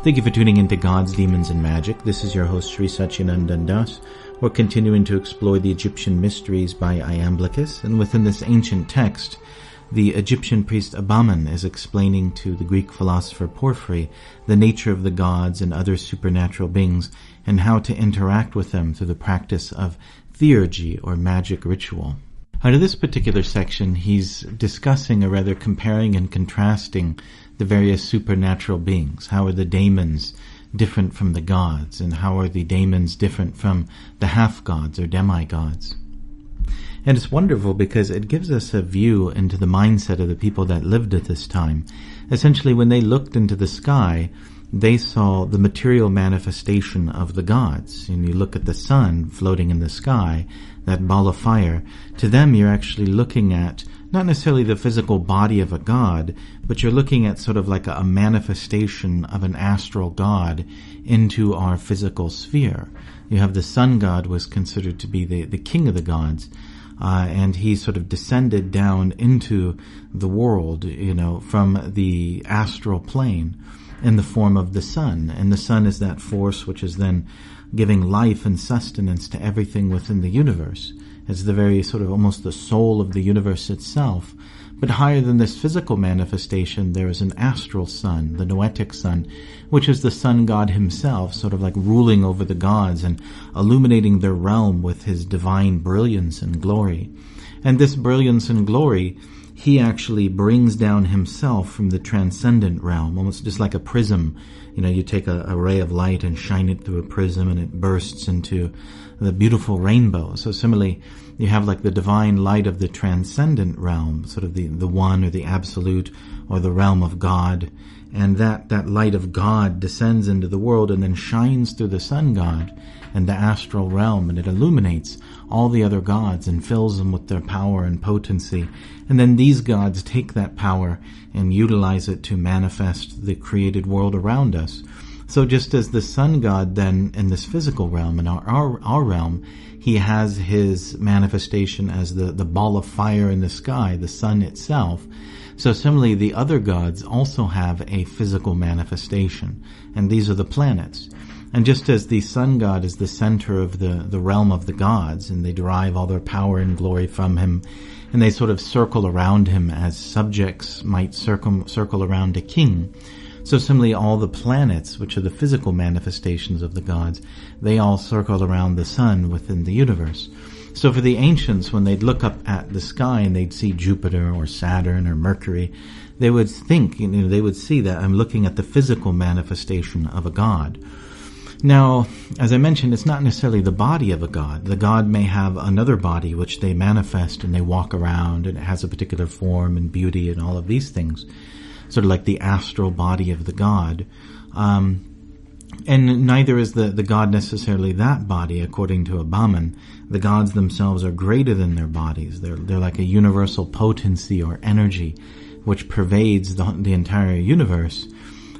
Thank you for tuning into Gods, Demons, and Magic. This is your host, Sri Satyanandan Das. We're continuing to explore the Egyptian mysteries by Iamblichus, and within this ancient text, the Egyptian priest Abaman is explaining to the Greek philosopher Porphyry the nature of the gods and other supernatural beings and how to interact with them through the practice of theurgy or magic ritual. Under this particular section, he's discussing, or rather comparing and contrasting, the various supernatural beings. How are the Daemons different from the gods, and how are the Daemons different from the half-gods or demigods? And it's wonderful because it gives us a view into the mindset of the people that lived at this time. Essentially, when they looked into the sky, they saw the material manifestation of the gods. And you look at the sun floating in the sky, that ball of fire. To them, you're actually looking at not necessarily the physical body of a god, but you're looking at sort of like a manifestation of an astral god into our physical sphere. You have the sun god was considered to be the king of the gods, and he sort of descended down into the world, from the astral plane in the form of the sun. And the sun is that force which is then giving life and sustenance to everything within the universe. It's the very sort of almost the soul of the universe itself. But higher than this physical manifestation, there is an astral sun, the noetic sun, which is the sun god himself, sort of like ruling over the gods and illuminating their realm with his divine brilliance and glory. And this brilliance and glory, he actually brings down himself from the transcendent realm, almost just like a prism. You take a ray of light and shine it through a prism and it bursts into the beautiful rainbow. So similarly, you have like the divine light of the transcendent realm, sort of the one or the absolute or the realm of God. And that light of God descends into the world and then shines through the sun god and the astral realm, and it illuminates all the other gods and fills them with their power and potency. And then these gods take that power and utilize it to manifest the created world around us. So just as the sun god then in this physical realm, in our realm, he has his manifestation as the ball of fire in the sky, the sun itself. So similarly, the other gods also have a physical manifestation, and these are the planets. And just as the sun god is the center of the realm of the gods, and they derive all their power and glory from him, and they sort of circle around him as subjects might circle around a king. So similarly, all the planets, which are the physical manifestations of the gods, they all circle around the sun within the universe. So for the ancients, when they'd look up at the sky and they'd see Jupiter or Saturn or Mercury, they would think, they would see that I'm looking at the physical manifestation of a god. Now, as I mentioned, it's not necessarily the body of a god. The god may have another body which they manifest and they walk around, and it has a particular form and beauty and all of these things, sort of like the astral body of the god. And neither is the god necessarily that body, according to Abaman. The gods themselves are greater than their bodies. They're like a universal potency or energy which pervades the entire universe.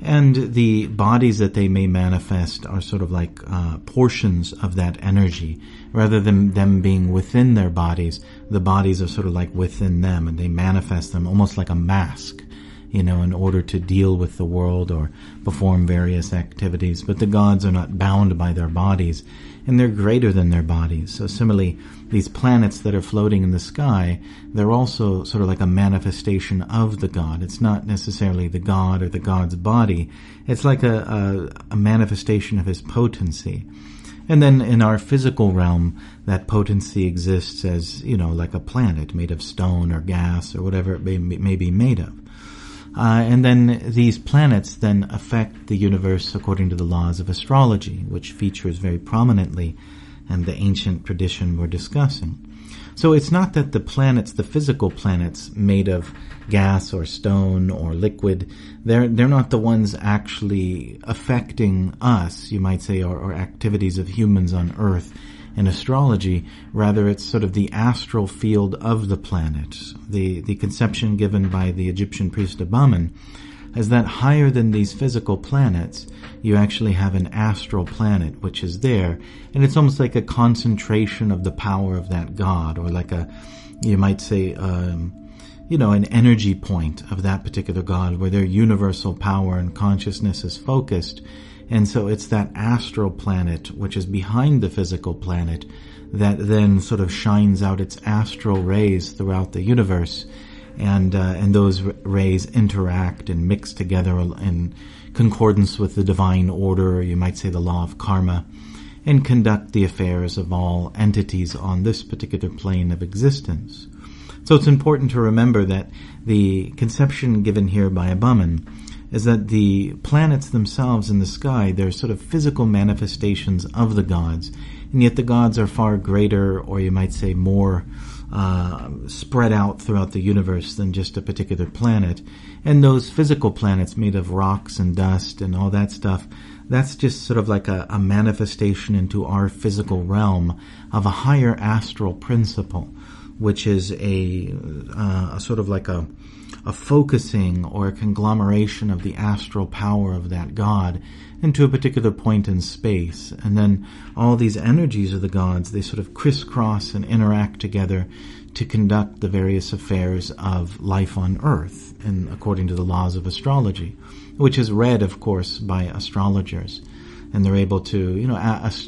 And the bodies that they may manifest are sort of like portions of that energy. Rather than them being within their bodies, the bodies are sort of like within them, and they manifest them almost like a mask, in order to deal with the world or perform various activities. But the gods are not bound by their bodies, and they're greater than their bodies. So similarly, these planets that are floating in the sky, they're also sort of like a manifestation of the god. It's not necessarily the god or the god's body. It's like a manifestation of his potency. And then in our physical realm, that potency exists as, like a planet made of stone or gas or whatever it may be made of. And then these planets then affect the universe according to the laws of astrology, which features very prominently in the ancient tradition we're discussing. So it's not that the planets, the physical planets made of gas or stone or liquid, they're not the ones actually affecting us, you might say, or activities of humans on Earth in astrology. Rather, it's sort of the astral field of the planet. The conception given by the Egyptian priest Abaman is that higher than these physical planets, you actually have an astral planet which is there, and it's almost like a concentration of the power of that god, or like you might say, an energy point of that particular god where their universal power and consciousness is focused. And so it's that astral planet, which is behind the physical planet, that then sort of shines out its astral rays throughout the universe. And those rays interact and mix together in concordance with the divine order, or you might say the law of karma, and conduct the affairs of all entities on this particular plane of existence. So it's important to remember that the conception given here by Daemon is that the planets themselves in the sky, they're sort of physical manifestations of the gods, and yet the gods are far greater, or you might say more spread out throughout the universe than just a particular planet. And those physical planets made of rocks and dust and all that stuff, that's just sort of like a manifestation into our physical realm of a higher astral principle, which is a sort of like a focusing or a conglomeration of the astral power of that god into a particular point in space. And then all these energies of the gods, they sort of crisscross and interact together to conduct the various affairs of life on Earth, and according to the laws of astrology, which is read, of course, by astrologers. And they're able to,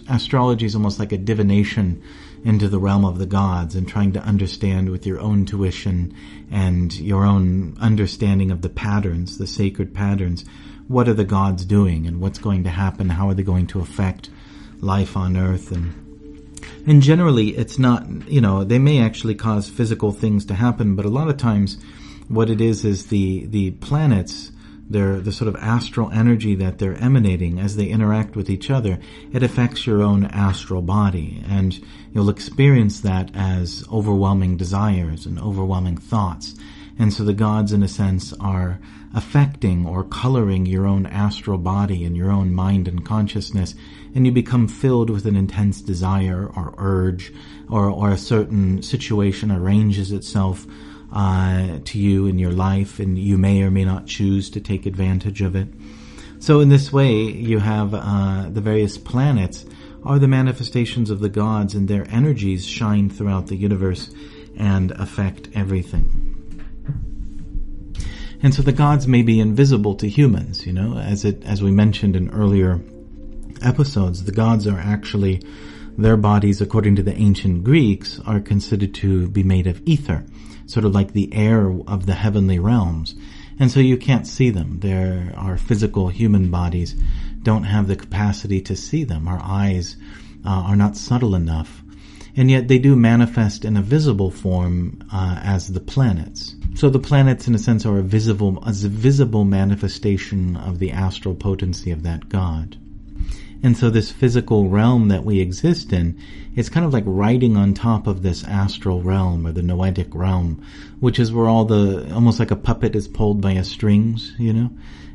astrology is almost like a divination into the realm of the gods, and trying to understand with your own tuition and your own understanding of the patterns, the sacred patterns, what are the gods doing and what's going to happen, how are they going to affect life on Earth. And generally it's not, they may actually cause physical things to happen, but a lot of times what it is the planets, the sort of astral energy that they're emanating as they interact with each other, it affects your own astral body, and you'll experience that as overwhelming desires and overwhelming thoughts. And so the gods, in a sense, are affecting or coloring your own astral body and your own mind and consciousness, and you become filled with an intense desire or urge, or a certain situation arranges itself to you in your life, and you may or may not choose to take advantage of it. So in this way, you have the various planets are the manifestations of the gods, and their energies shine throughout the universe and affect everything. And so the gods may be invisible to humans, as we mentioned in earlier episodes. The gods are actually, their bodies, according to the ancient Greeks, are considered to be made of ether, sort of like the air of the heavenly realms. And so you can't see them. Our physical human bodies don't have the capacity to see them. Our eyes are not subtle enough. And yet they do manifest in a visible form as the planets. So the planets, in a sense, are a visible manifestation of the astral potency of that god. And so this physical realm that we exist in, it's kind of like riding on top of this astral realm, or the noetic realm, which is where almost like a puppet is pulled by a strings,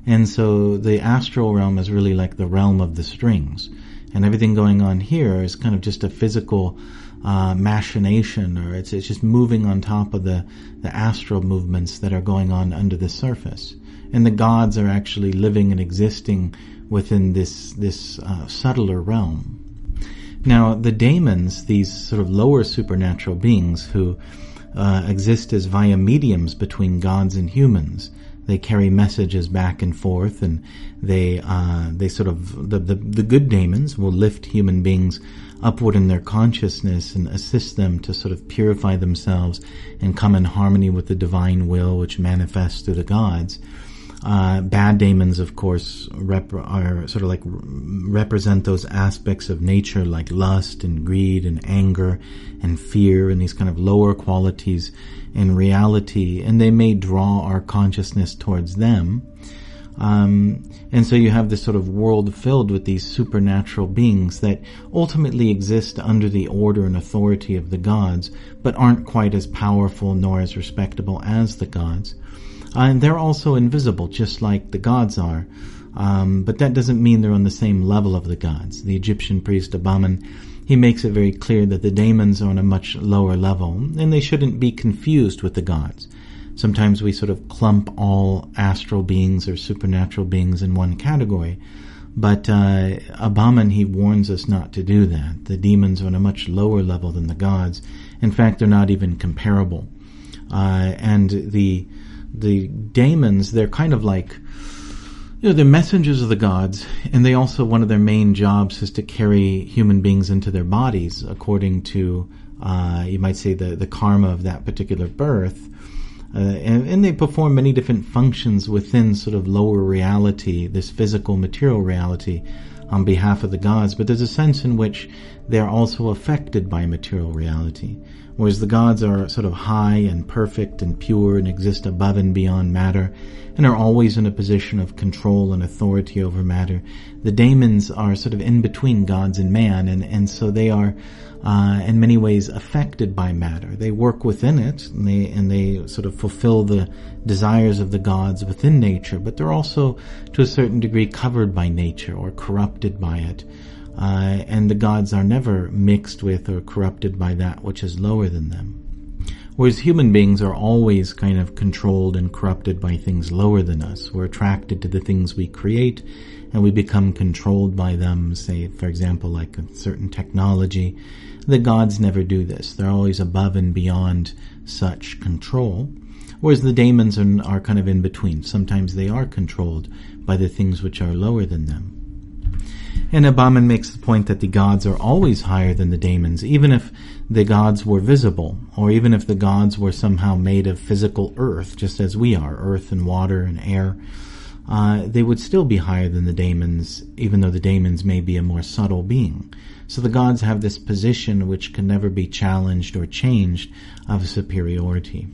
And so the astral realm is really like the realm of the strings. And everything going on here is kind of just a physical machination, or it's just moving on top of the astral movements that are going on under the surface. And the gods are actually living and existing within this subtler realm. Now, the Daemons, these sort of lower supernatural beings who exist as via mediums between gods and humans, they carry messages back and forth, and they sort of, the good Daemons will lift human beings upward in their consciousness and assist them to sort of purify themselves and come in harmony with the divine will, which manifests through the gods. Bad Daemons, of course, are sort of like represent those aspects of nature like lust and greed and anger and fear and these kind of lower qualities in reality, and they may draw our consciousness towards them. And so you have this sort of world filled with these supernatural beings that ultimately exist under the order and authority of the gods, but aren't quite as powerful nor as respectable as the gods. And they're also invisible, just like the gods are. But that doesn't mean they're on the same level of the gods. The Egyptian priest Daemon, he makes it very clear that the Daemons are on a much lower level, and they shouldn't be confused with the gods. Sometimes we sort of clump all astral beings or supernatural beings in one category, but Daemon, he warns us not to do that. The demons are on a much lower level than the gods. In fact, they're not even comparable. And the daemons, they're kind of like, they're messengers of the gods, and they also, one of their main jobs is to carry human beings into their bodies according to, you might say, the karma of that particular birth. And they perform many different functions within sort of lower reality, this physical material reality, on behalf of the gods, but there's a sense in which they're also affected by material reality. Whereas the gods are sort of high and perfect and pure and exist above and beyond matter and are always in a position of control and authority over matter, the daemons are sort of in between gods and man, and so they are in many ways affected by matter. They work within it, and they sort of fulfill the desires of the gods within nature, but they're also to a certain degree covered by nature or corrupted by it. And the gods are never mixed with or corrupted by that which is lower than them. Whereas human beings are always kind of controlled and corrupted by things lower than us. We're attracted to the things we create, and we become controlled by them, say, for example, like a certain technology. The gods never do this. They're always above and beyond such control. Whereas the daemons are kind of in between. Sometimes they are controlled by the things which are lower than them. And Abaman makes the point that the gods are always higher than the daemons, even if the gods were visible, or even if the gods were somehow made of physical earth, just as we are, earth and water and air. They would still be higher than the daemons, even though the daemons may be a more subtle being. So the gods have this position which can never be challenged or changed of superiority.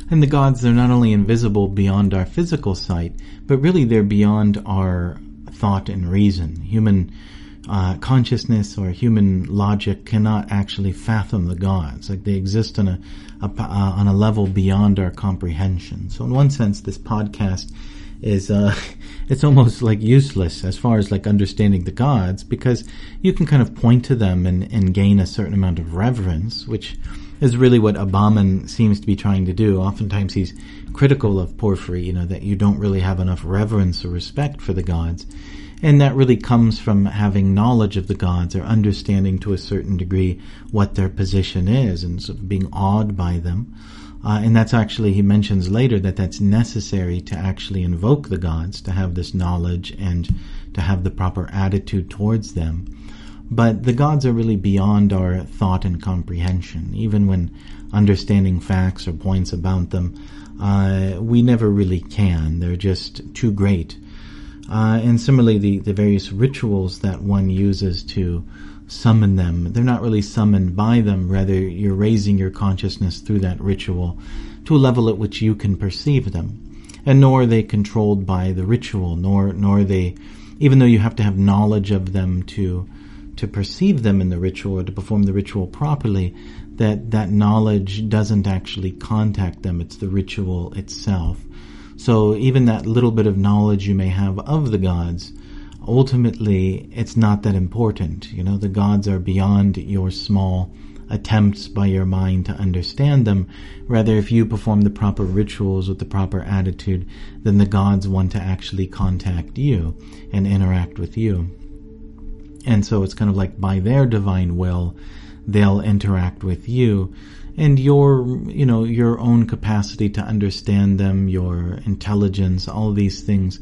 And the gods, they're not only invisible beyond our physical sight, but really they're beyond our thought and reason. Human consciousness or human logic cannot actually fathom the gods. Like, they exist on a level beyond our comprehension. So in one sense, this podcast is it's almost like useless as far as like understanding the gods, because you can kind of point to them and gain a certain amount of reverence, which is really what Abaman seems to be trying to do. Oftentimes he's critical of Porphyry, that you don't really have enough reverence or respect for the gods. And that really comes from having knowledge of the gods, or understanding to a certain degree what their position is, and sort of being awed by them. And that's actually, he mentions later, that's necessary to actually invoke the gods, to have this knowledge and to have the proper attitude towards them. But the gods are really beyond our thought and comprehension. Even when understanding facts or points about them, we never really can. They're just too great. And similarly, the various rituals that one uses to summon them, they're not really summoned by them. Rather, you're raising your consciousness through that ritual to a level at which you can perceive them. And nor are they controlled by the ritual, nor are they, even though you have to have knowledge of them to perceive them in the ritual or to perform the ritual properly, that knowledge doesn't actually contact them. It's the ritual itself. So even that little bit of knowledge you may have of the gods, ultimately it's not that important. The gods are beyond your small attempts by your mind to understand them. Rather, if you perform the proper rituals with the proper attitude, then the gods want to actually contact you and interact with you. And so it's kind of like by their divine will, they'll interact with you. And your own capacity to understand them, your intelligence, all of these things,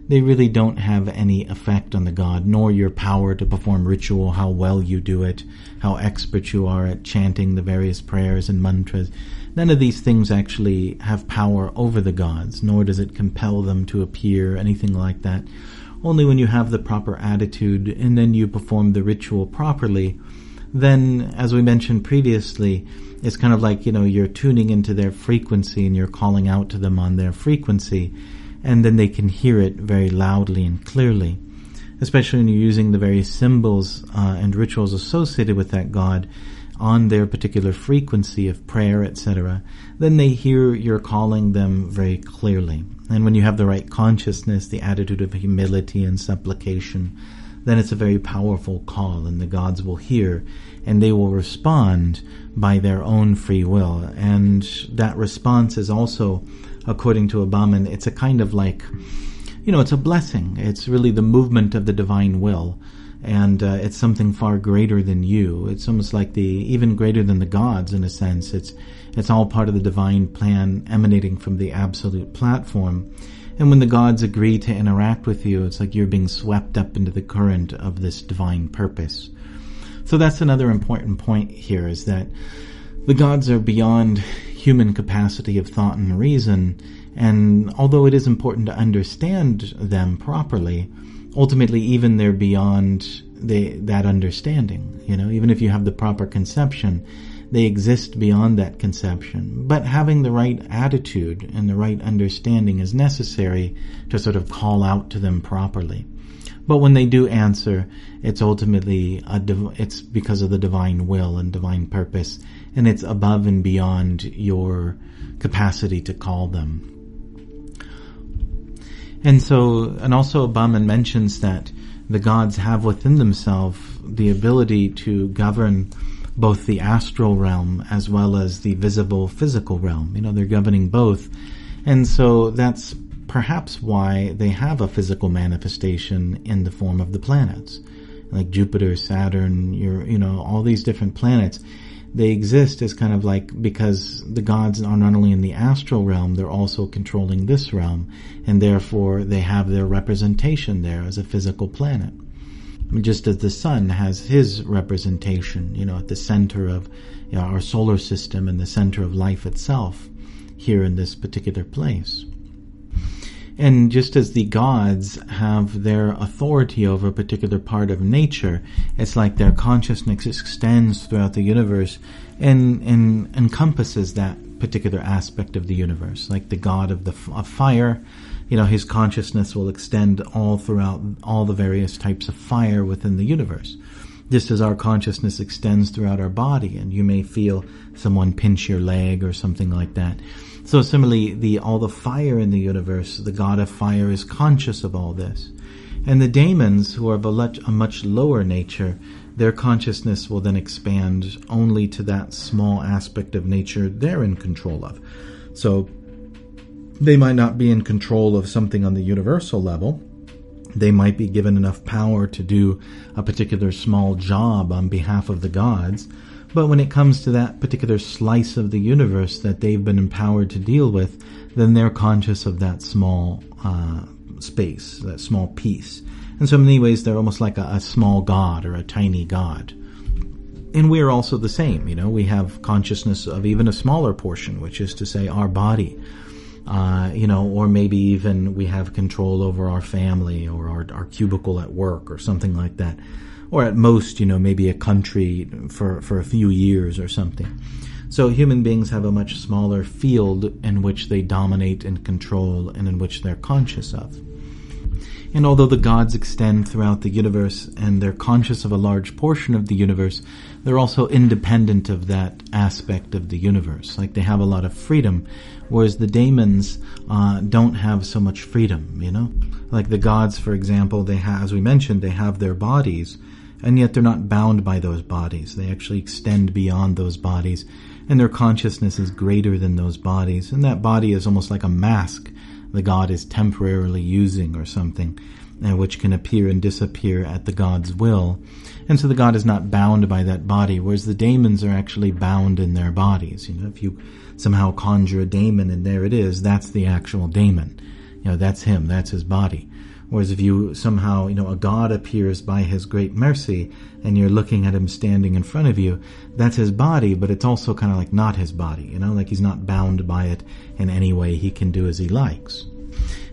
they really don't have any effect on the god, nor your power to perform ritual, how well you do it, how expert you are at chanting the various prayers and mantras. None of these things actually have power over the gods, nor does it compel them to appear, anything like that. Only when you have the proper attitude and then you perform the ritual properly, then, as we mentioned previously, it's kind of like, you're tuning into their frequency and you're calling out to them on their frequency, and then they can hear it very loudly and clearly. Especially when you're using the various symbols and rituals associated with that god on their particular frequency of prayer, etc., then they hear you're calling them very clearly. And when you have the right consciousness, the attitude of humility and supplication, then it's a very powerful call, and the gods will hear, and they will respond by their own free will. And that response is also, according to Abaman, it's a kind of like, it's a blessing. It's really the movement of the divine will. and it's something far greater than you. It's almost like even greater than the gods in a sense. It's all part of the divine plan emanating from the absolute platform. And when the gods agree to interact with you, it's like you're being swept up into the current of this divine purpose. So that's another important point here, is that the gods are beyond human capacity of thought and reason, and although it is important to understand them properly, ultimately even they're beyond that understanding. Even if you have the proper conception, they exist beyond that conception. But having the right attitude and the right understanding is necessary to sort of call out to them properly. But when they do answer, it's ultimately it's because of the divine will and divine purpose, and it's above and beyond your capacity to call them. And also Brahman mentions that the gods have within themselves the ability to govern both the astral realm as well as the visible physical realm. They're governing both. And so that's perhaps why they have a physical manifestation in the form of the planets. Like Jupiter, Saturn, all these different planets. They exist as kind of like, because the gods are not only in the astral realm, they're also controlling this realm, and therefore they have their representation there as a physical planet. Just as the sun has his representation, at the center of our solar system and the center of life itself here in this particular place. And just as the gods have their authority over a particular part of nature, it's like their consciousness extends throughout the universe and encompasses that particular aspect of the universe. Like the god of fire, his consciousness will extend all throughout all the various types of fire within the universe. Just as our consciousness extends throughout our body, and you may feel someone pinch your leg or something like that. So similarly, all the fire in the universe, the god of fire is conscious of all this. And the Daemons, who are of a much lower nature, their consciousness will then expand only to that small aspect of nature they're in control of. So they might not be in control of something on the universal level. They might be given enough power to do a particular small job on behalf of the gods, but when it comes to that particular slice of the universe that they've been empowered to deal with, then they're conscious of that small space, that small piece. And so in many ways, they're almost like a small god or a tiny god. And we're also the same, we have consciousness of even a smaller portion, which is to say our body. Or maybe even we have control over our family or our cubicle at work or something like that. Or at most, maybe a country for a few years or something. So human beings have a much smaller field in which they dominate and control and in which they're conscious of. And although the gods extend throughout the universe and they're conscious of a large portion of the universe, they're also independent of that aspect of the universe. Like they have a lot of freedom, whereas the Daemons don't have so much freedom, Like the gods, for example, as we mentioned, they have their bodies, and yet they're not bound by those bodies. They actually extend beyond those bodies, and their consciousness is greater than those bodies. And that body is almost like a mask the god is temporarily using or something, which can appear and disappear at the god's will. And so the god is not bound by that body, whereas the Daemons are actually bound in their bodies. If you somehow conjure a daemon and there it is, that's the actual daemon. That's him, that's his body. Whereas if you somehow, a god appears by his great mercy and you're looking at him standing in front of you, that's his body, but it's also kind of like not his body, like he's not bound by it in any way. He can do as he likes.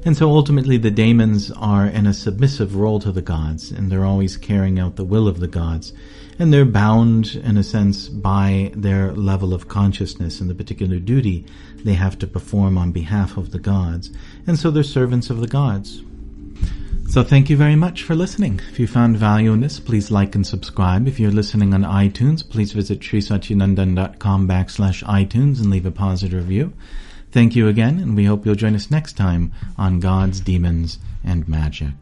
And so ultimately the Daemons are in a submissive role to the gods, and they're always carrying out the will of the gods. And they're bound, in a sense, by their level of consciousness and the particular duty they have to perform on behalf of the gods. And so they're servants of the gods. So thank you very much for listening. If you found value in this, please like and subscribe. If you're listening on iTunes, please visit srisatchinandan.com/iTunes and leave a positive review. Thank you again, and we hope you'll join us next time on Gods, Demons, and Magic.